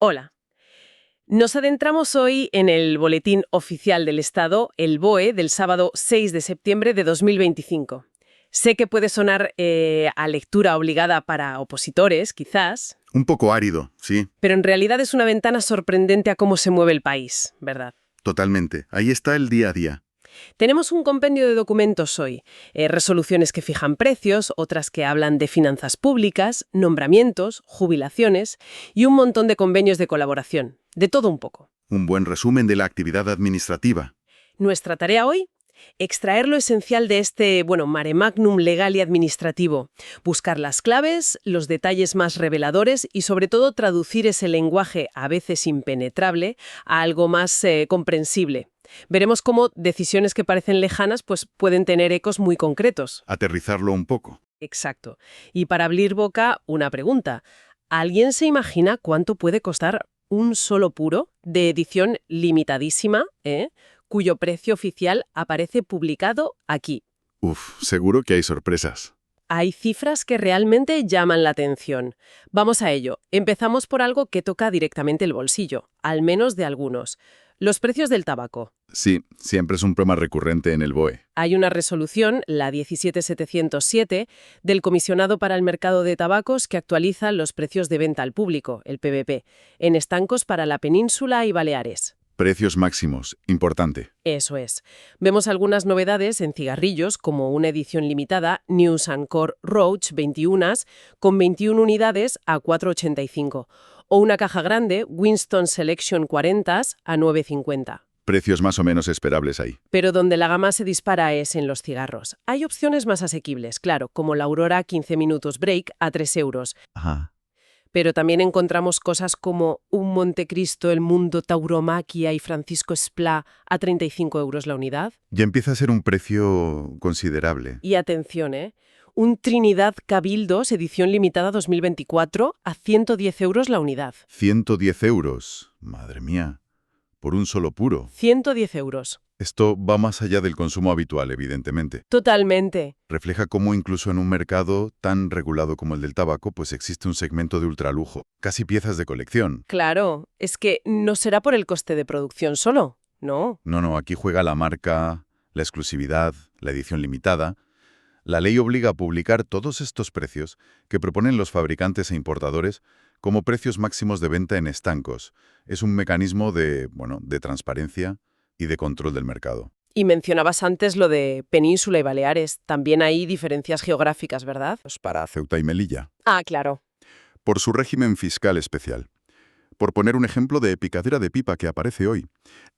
Hola. Nos adentramos hoy en el Boletín Oficial del Estado, el BOE, del sábado 6 de septiembre de 2025. Sé que puede sonar a lectura obligada para opositores, quizás, Un poco árido, sí, pero en realidad es una ventana sorprendente a cómo se mueve el país, ¿verdad? totalmente. Ahí está el día a día. Tenemos un compendio de documentos hoy, resoluciones que fijan precios, otras que hablan de finanzas públicas, nombramientos, jubilaciones y un montón de convenios de colaboración, de todo un poco. Un buen resumen de la actividad administrativa. Nuestra tarea hoy, extraer lo esencial de este, mare magnum legal y administrativo, buscar las claves, los detalles más reveladores y sobre todo traducir ese lenguaje a veces impenetrable a algo más comprensible. Veremos cómo decisiones que parecen lejanas pues pueden tener ecos muy concretos. Aterrizarlo un poco. Exacto. Y para abrir boca, una pregunta. ¿Alguien se imagina cuánto puede costar un solo puro de edición limitadísima, cuyo precio oficial aparece publicado aquí? Seguro que hay sorpresas. Hay cifras que realmente llaman la atención. Vamos a ello. Empezamos por algo que toca directamente el bolsillo, al menos de algunos. Los precios del tabaco. Sí, siempre es un problema recurrente en el BOE. Hay una resolución, la 17707, del Comisionado para el Mercado de Tabacos que actualiza los precios de venta al público, el PVP, en estancos para la península y Baleares. Precios máximos, importante. Eso es. Vemos algunas novedades en cigarrillos, como una edición limitada News & Core Roach 21 con 21 unidades a 4,85 o una caja grande Winston Selection 40 a 9,50. Precios más o menos esperables ahí. Pero donde la gama se dispara es en los cigarros. Hay opciones más asequibles, claro, como la Aurora 15 minutos break a 3 euros. Ajá. Pero también encontramos cosas como un Montecristo, el Mundo Tauromaquia y Francisco Esplá a 35 euros la unidad. Ya empieza a ser un precio considerable. Y atención, un Trinidad Cabildos edición limitada 2024 a 110 euros la unidad. 110 euros. Madre mía. Por un solo puro. 110 euros. Esto va más allá del consumo habitual, evidentemente. Totalmente. Refleja cómo incluso en un mercado tan regulado como el del tabaco, pues existe un segmento de ultralujo, casi piezas de colección. Claro, es que no será por el coste de producción solo, ¿no? No, aquí juega la marca, la exclusividad, la edición limitada. La ley obliga a publicar todos estos precios que proponen los fabricantes e importadores como precios máximos de venta en estancos. Es un mecanismo de transparencia y de control del mercado. Y mencionabas antes lo de Península y Baleares. También hay diferencias geográficas, ¿verdad? Pues para Ceuta y Melilla. Ah, claro. Por su régimen fiscal especial. Por poner un ejemplo de picadera de pipa que aparece hoy,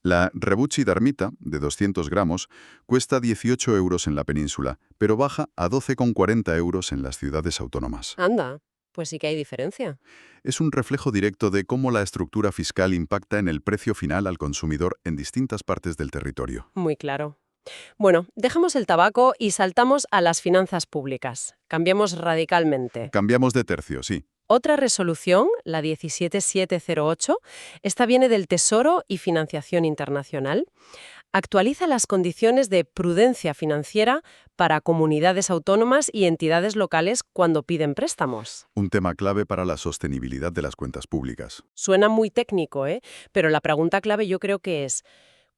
la Rebucci Darmita, de 200 gramos, cuesta 18 euros en la península, pero baja a 12,40 euros en las ciudades autónomas. Anda, pues sí que hay diferencia. Es un reflejo directo de cómo la estructura fiscal impacta en el precio final al consumidor en distintas partes del territorio. Muy claro. Bueno, dejamos el tabaco y saltamos a las finanzas públicas. Cambiemos radicalmente. Cambiamos de tercio, sí. Otra resolución, la 17708, esta viene del Tesoro y Financiación Internacional. Actualiza las condiciones de prudencia financiera para comunidades autónomas y entidades locales cuando piden préstamos. Un tema clave para la sostenibilidad de las cuentas públicas. Suena muy técnico, pero la pregunta clave yo creo que es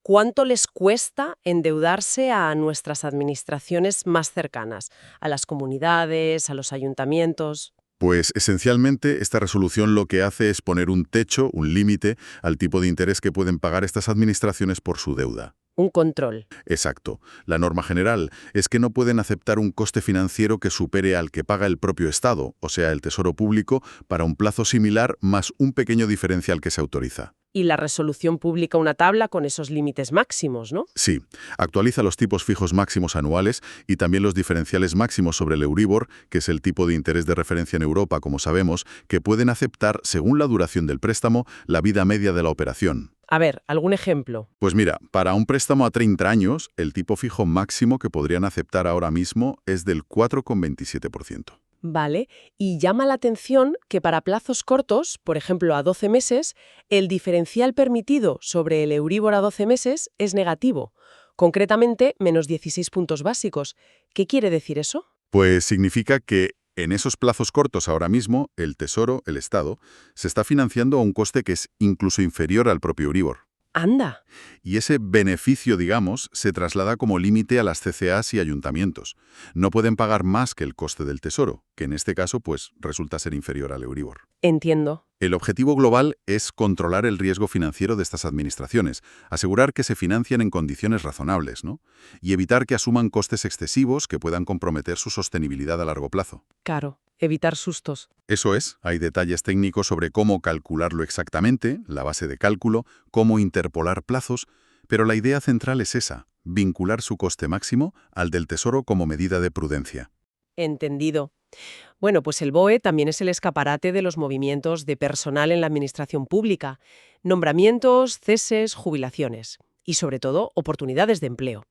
¿cuánto les cuesta endeudarse a nuestras administraciones más cercanas, a las comunidades, a los ayuntamientos? Pues esencialmente esta resolución lo que hace es poner un techo, un límite, al tipo de interés que pueden pagar estas administraciones por su deuda. Un control. Exacto. La norma general es que no pueden aceptar un coste financiero que supere al que paga el propio Estado, o sea, el Tesoro Público, para un plazo similar más un pequeño diferencial que se autoriza. Y la resolución publica una tabla con esos límites máximos, ¿no? Sí, actualiza los tipos fijos máximos anuales y también los diferenciales máximos sobre el Euribor, que es el tipo de interés de referencia en Europa, como sabemos, que pueden aceptar, según la duración del préstamo, la vida media de la operación. A ver, ¿algún ejemplo? Pues mira, para un préstamo a 30 años, el tipo fijo máximo que podrían aceptar ahora mismo es del 4,27%. Vale, y llama la atención que para plazos cortos, por ejemplo a 12 meses, el diferencial permitido sobre el Euribor a 12 meses es negativo, concretamente menos 16 puntos básicos. ¿Qué quiere decir eso? Pues significa que En esos plazos cortos ahora mismo, el Tesoro, el Estado, se está financiando a un coste que es incluso inferior al propio Euribor. Anda. Y ese beneficio, digamos, se traslada como límite a las CCAs y ayuntamientos. No pueden pagar más que el coste del Tesoro, que en este caso, pues, resulta ser inferior al Euribor. Entiendo. El objetivo global es controlar el riesgo financiero de estas administraciones, asegurar que se financian en condiciones razonables, ¿no? Y evitar que asuman costes excesivos que puedan comprometer su sostenibilidad a largo plazo. Claro, evitar sustos. Eso es, hay detalles técnicos sobre cómo calcularlo exactamente, la base de cálculo, cómo interpolar plazos, pero la idea central es esa, vincular su coste máximo al del Tesoro como medida de prudencia. Entendido. Bueno, pues el BOE también es el escaparate de los movimientos de personal en la administración pública, nombramientos, ceses, jubilaciones y, sobre todo, oportunidades de empleo.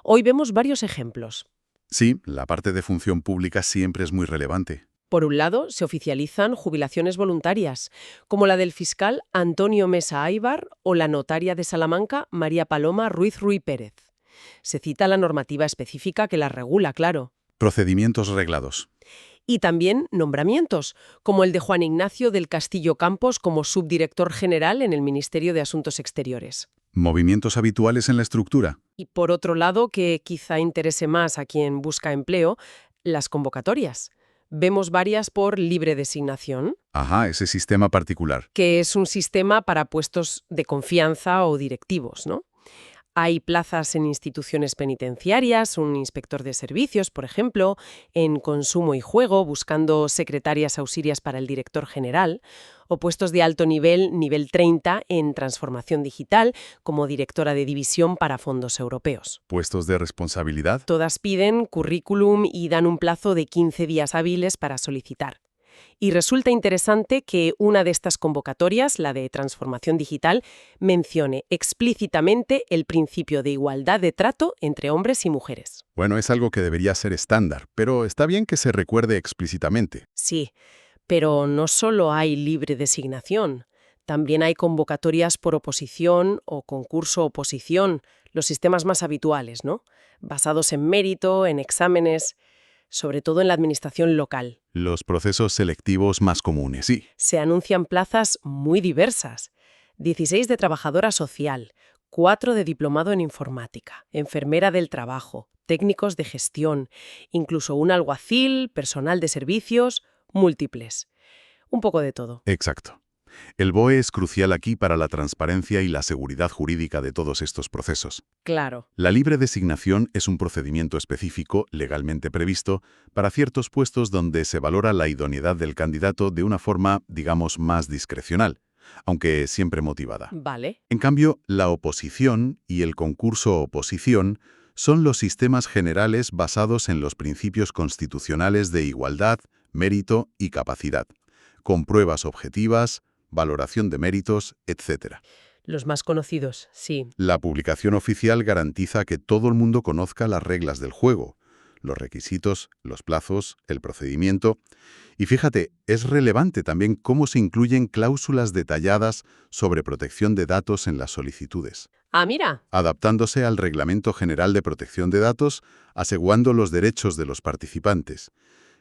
Hoy vemos varios ejemplos. Sí, la parte de función pública siempre es muy relevante. Por un lado, se oficializan jubilaciones voluntarias, como la del fiscal Antonio Mesa Aybar o la notaria de Salamanca María Paloma Ruiz Ruy Pérez. Se cita la normativa específica que las regula, claro. Procedimientos reglados. Y también nombramientos, como el de Juan Ignacio del Castillo Campos como subdirector general en el Ministerio de Asuntos Exteriores. Movimientos habituales en la estructura. Y por otro lado, que quizá interese más a quien busca empleo, las convocatorias. Vemos varias por libre designación, Ajá, ese sistema particular. que es un sistema para puestos de confianza o directivos, ¿no? Hay plazas en instituciones penitenciarias, un inspector de servicios, por ejemplo, en consumo y juego, buscando secretarias auxiliares para el director general, o puestos de alto nivel, nivel 30, en transformación digital, como directora de división para fondos europeos. Puestos de responsabilidad. Todas piden currículum y dan un plazo de 15 días hábiles para solicitar. Y resulta interesante que una de estas convocatorias, la de transformación digital, mencione explícitamente el principio de igualdad de trato entre hombres y mujeres. Bueno, es algo que debería ser estándar, pero está bien que se recuerde explícitamente. Sí, pero no solo hay libre designación, también hay convocatorias por oposición o concurso-oposición, los sistemas más habituales, ¿no? Basados en mérito, en exámenes, sobre todo en la administración local. Los procesos selectivos más comunes, sí. Se anuncian plazas muy diversas. 16 de trabajadora social, 4 de diplomado en informática, enfermera del trabajo, técnicos de gestión, incluso un alguacil, personal de servicios, múltiples. Un poco de todo. Exacto. El BOE es crucial aquí para la transparencia y la seguridad jurídica de todos estos procesos. Claro. La libre designación es un procedimiento específico, legalmente previsto, para ciertos puestos donde se valora la idoneidad del candidato de una forma, digamos, más discrecional, aunque siempre motivada. Vale. En cambio, la oposición y el concurso-oposición son los sistemas generales basados en los principios constitucionales de igualdad, mérito y capacidad, con pruebas objetivas, valoración de méritos, etc. Los más conocidos, sí. La publicación oficial garantiza que todo el mundo conozca las reglas del juego, los requisitos, los plazos, el procedimiento. Y fíjate, es relevante también cómo se incluyen cláusulas detalladas sobre protección de datos en las solicitudes, Ah, mira. adaptándose al Reglamento General de Protección de Datos, asegurando los derechos de los participantes.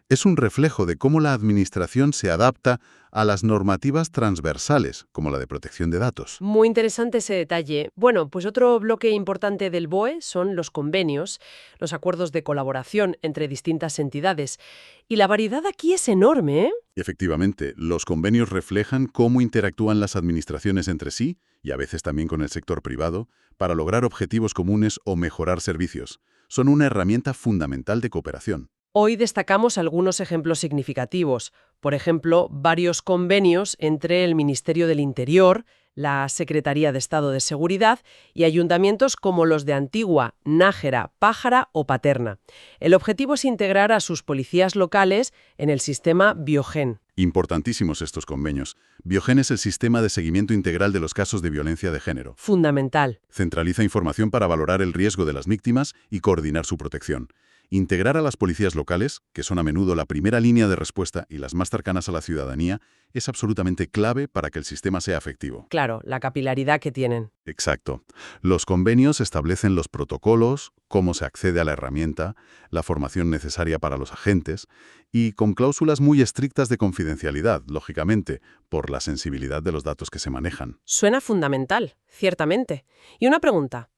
Es un reflejo de cómo la Administración se adapta a las normativas transversales, como la de protección de datos. Muy interesante ese detalle. Bueno, pues otro bloque importante del BOE son los convenios, los acuerdos de colaboración entre distintas entidades. Y la variedad aquí es enorme, ¿eh? Y efectivamente, los convenios reflejan cómo interactúan las administraciones entre sí, y a veces también con el sector privado, para lograr objetivos comunes o mejorar servicios. Son una herramienta fundamental de cooperación. Hoy destacamos algunos ejemplos significativos. Por ejemplo, varios convenios entre el Ministerio del Interior, la Secretaría de Estado de Seguridad y ayuntamientos como los de Antigua, Nájera, Pájara o Paterna. El objetivo es integrar a sus policías locales en el sistema Biogen. Importantísimos estos convenios. Biogen es el sistema de seguimiento integral de los casos de violencia de género. Fundamental. Centraliza información para valorar el riesgo de las víctimas y coordinar su protección. Integrar a las policías locales, que son a menudo la primera línea de respuesta y las más cercanas a la ciudadanía, es absolutamente clave para que el sistema sea efectivo. Claro, la capilaridad que tienen. Exacto. Los convenios establecen los protocolos, cómo se accede a la herramienta, la formación necesaria para los agentes y con cláusulas muy estrictas de confidencialidad, lógicamente, por la sensibilidad de los datos que se manejan. Suena fundamental, ciertamente. Y una pregunta.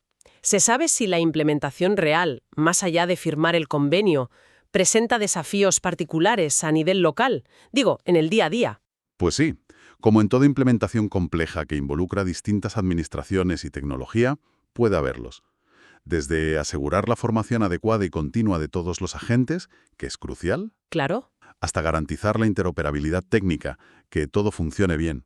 ¿Se sabe si la implementación real, más allá de firmar el convenio, presenta desafíos particulares a nivel local? Digo, en el día a día. Pues sí, como en toda implementación compleja que involucra distintas administraciones y tecnología, puede haberlos. Desde asegurar la formación adecuada y continua de todos los agentes, que es crucial, Claro. hasta garantizar la interoperabilidad técnica, que todo funcione bien,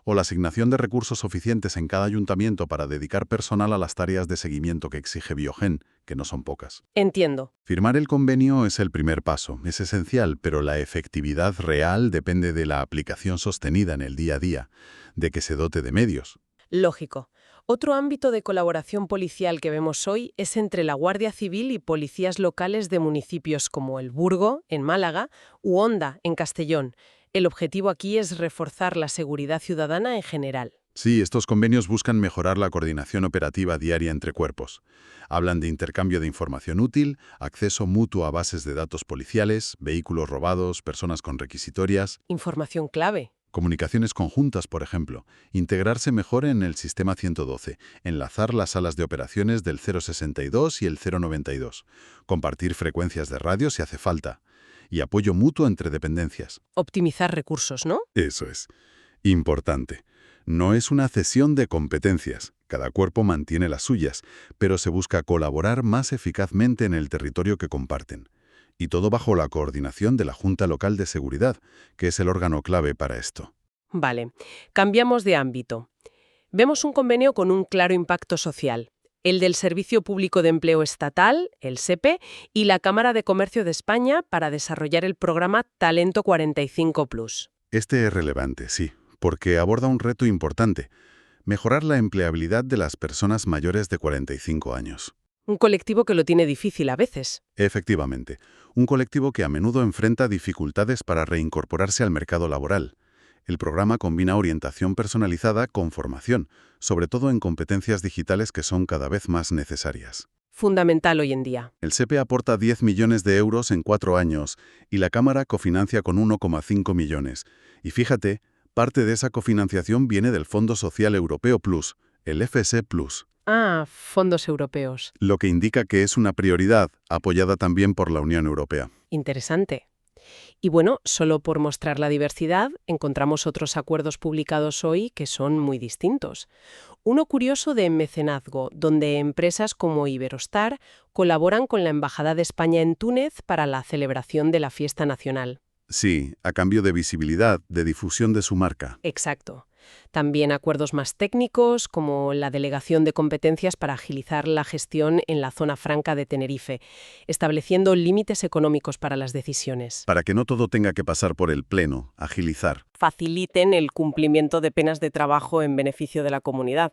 o la asignación de recursos suficientes en cada ayuntamiento para dedicar personal a las tareas de seguimiento que exige Biogen, que no son pocas. Entiendo. Firmar el convenio es el primer paso, es esencial, pero la efectividad real depende de la aplicación sostenida en el día a día, de que se dote de medios. Lógico. Otro ámbito de colaboración policial que vemos hoy es entre la Guardia Civil y policías locales de municipios como El Burgo, en Málaga, u Onda, en Castellón. El objetivo aquí es reforzar la seguridad ciudadana en general. Sí, estos convenios buscan mejorar la coordinación operativa diaria entre cuerpos. Hablan de intercambio de información útil, acceso mutuo a bases de datos policiales, vehículos robados, personas con requisitorias, Información clave. comunicaciones conjuntas, por ejemplo, integrarse mejor en el sistema 112, enlazar las salas de operaciones del 062 y el 092, compartir frecuencias de radio si hace falta, y apoyo mutuo entre dependencias. Optimizar recursos, ¿no? Eso es. Importante. No es una cesión de competencias. Cada cuerpo mantiene las suyas, pero se busca colaborar más eficazmente en el territorio que comparten. Y todo bajo la coordinación de la Junta Local de Seguridad, que es el órgano clave para esto. Vale. Cambiamos de ámbito. Vemos un convenio con un claro impacto social. El del Servicio Público de Empleo Estatal, el SEPE, y la Cámara de Comercio de España para desarrollar el programa Talento 45+. Este es relevante, sí, porque aborda un reto importante: mejorar la empleabilidad de las personas mayores de 45 años. Un colectivo que lo tiene difícil a veces. Efectivamente, un colectivo que a menudo enfrenta dificultades para reincorporarse al mercado laboral. El programa combina orientación personalizada con formación, sobre todo en competencias digitales que son cada vez más necesarias. Fundamental hoy en día. El SEPE aporta 10 millones de euros en 4 años y la Cámara cofinancia con 1,5 millones. Y fíjate, parte de esa cofinanciación viene del Fondo Social Europeo Plus, el FSE Plus, Ah, fondos europeos. lo que indica que es una prioridad apoyada también por la Unión Europea. Interesante. Y bueno, solo por mostrar la diversidad, encontramos otros acuerdos publicados hoy que son muy distintos. Uno curioso de mecenazgo, donde empresas como Iberostar colaboran con la Embajada de España en Túnez para la celebración de la fiesta nacional. Sí, a cambio de visibilidad, de difusión de su marca. Exacto. También acuerdos más técnicos, como la delegación de competencias para agilizar la gestión en la zona franca de Tenerife, estableciendo límites económicos para las decisiones. Para que no todo tenga que pasar por el Pleno, agilizar. Faciliten el cumplimiento de penas de trabajo en beneficio de la comunidad,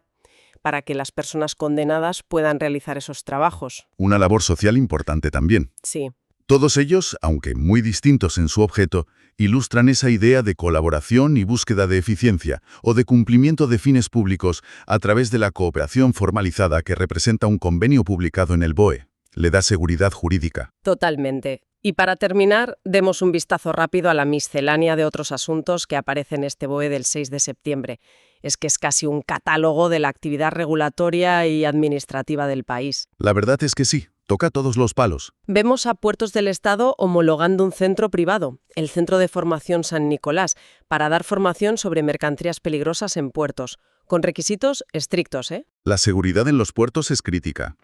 para que las personas condenadas puedan realizar esos trabajos. Una labor social importante también. Sí. Todos ellos, aunque muy distintos en su objeto, ilustran esa idea de colaboración y búsqueda de eficiencia o de cumplimiento de fines públicos a través de la cooperación formalizada que representa un convenio publicado en el BOE. Le da seguridad jurídica. Totalmente. Y para terminar, demos un vistazo rápido a la miscelánea de otros asuntos que aparece en este BOE del 6 de septiembre. Es que es casi un catálogo de la actividad regulatoria y administrativa del país. La verdad es que sí, toca todos los palos. Vemos a Puertos del Estado homologando un centro privado, el Centro de Formación San Nicolás, para dar formación sobre mercancías peligrosas en puertos, con requisitos estrictos, ¿eh? La seguridad en los puertos es crítica.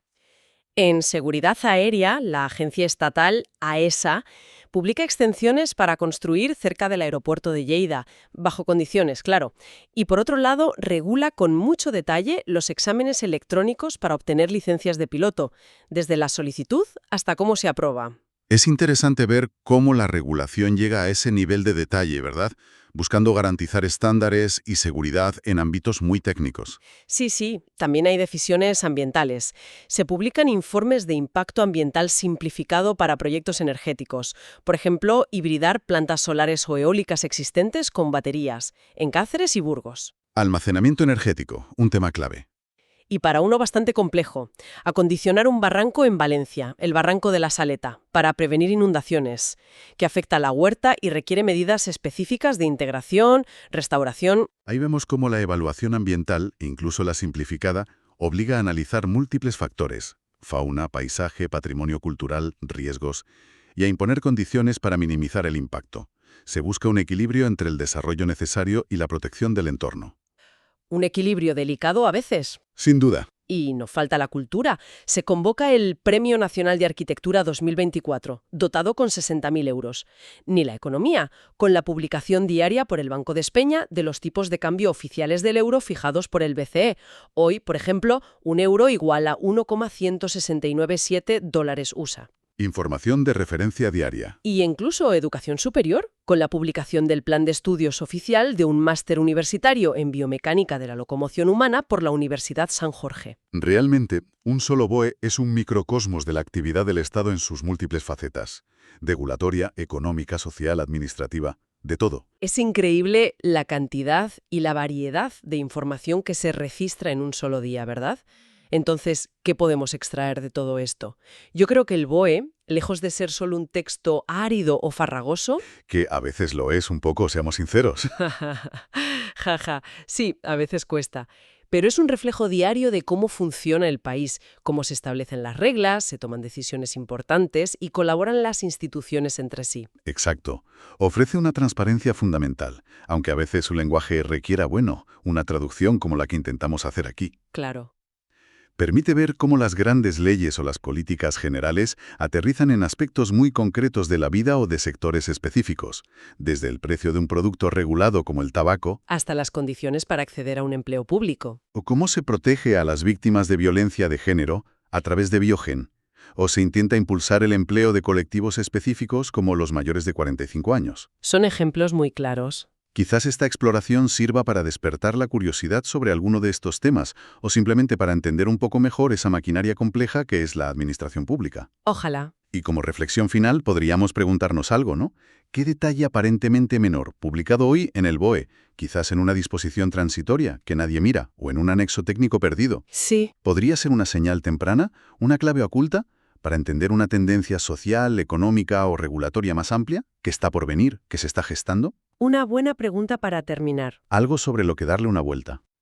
En seguridad aérea, la agencia estatal AESA publica extensiones para construir cerca del aeropuerto de Lleida, bajo condiciones, claro. Y por otro lado, regula con mucho detalle los exámenes electrónicos para obtener licencias de piloto, desde la solicitud hasta cómo se aprueba. Es interesante ver cómo la regulación llega a ese nivel de detalle, ¿verdad? buscando garantizar estándares y seguridad en ámbitos muy técnicos. Sí, también hay decisiones ambientales. Se publican informes de impacto ambiental simplificado para proyectos energéticos. Por ejemplo, hibridar plantas solares o eólicas existentes con baterías, en Cáceres y Burgos. Almacenamiento energético, un tema clave. Y para uno bastante complejo, acondicionar un barranco en Valencia, el Barranco de la Saleta, para prevenir inundaciones, que afecta a la huerta y requiere medidas específicas de integración, restauración. Ahí vemos cómo la evaluación ambiental, incluso la simplificada, obliga a analizar múltiples factores: fauna, paisaje, patrimonio cultural, riesgos, y a imponer condiciones para minimizar el impacto. Se busca un equilibrio entre el desarrollo necesario y la protección del entorno. Un equilibrio delicado a veces. Sin duda. Y no falta la cultura. Se convoca el Premio Nacional de Arquitectura 2024, dotado con 60.000 euros. Ni la economía, con la publicación diaria por el Banco de España de los tipos de cambio oficiales del euro fijados por el BCE. Hoy, por ejemplo, un euro igual a 1,1697 dólares USA. Información de referencia diaria. Y incluso educación superior, con la publicación del plan de estudios oficial de un máster universitario en biomecánica de la locomoción humana por la Universidad San Jorge. Realmente, un solo BOE es un microcosmos de la actividad del Estado en sus múltiples facetas: regulatoria, económica, social, administrativa, de todo. Es increíble la cantidad y la variedad de información que se registra en un solo día, ¿verdad? Entonces, ¿qué podemos extraer de todo esto? Yo creo que el BOE, lejos de ser solo un texto árido o farragoso... Que a veces lo es un poco, seamos sinceros. Jaja, sí, a veces cuesta. Pero es un reflejo diario de cómo funciona el país, cómo se establecen las reglas, se toman decisiones importantes y colaboran las instituciones entre sí. Exacto. Ofrece una transparencia fundamental, aunque a veces su lenguaje requiera, una traducción como la que intentamos hacer aquí. Claro. Permite ver cómo las grandes leyes o las políticas generales aterrizan en aspectos muy concretos de la vida o de sectores específicos, desde el precio de un producto regulado como el tabaco, Hasta las condiciones para acceder a un empleo público. o cómo se protege a las víctimas de violencia de género a través de Biogen, o se intenta impulsar el empleo de colectivos específicos como los mayores de 45 años. Son ejemplos muy claros. Quizás esta exploración sirva para despertar la curiosidad sobre alguno de estos temas, o simplemente para entender un poco mejor esa maquinaria compleja que es la administración pública. Ojalá. Y como reflexión final podríamos preguntarnos algo, ¿no? ¿Qué detalle aparentemente menor, publicado hoy en el BOE, quizás en una disposición transitoria que nadie mira, o en un anexo técnico perdido, Sí. podría ser una señal temprana, una clave oculta, para entender una tendencia social, económica o regulatoria más amplia que está por venir, que se está gestando? Una buena pregunta para terminar. Algo sobre lo que darle una vuelta.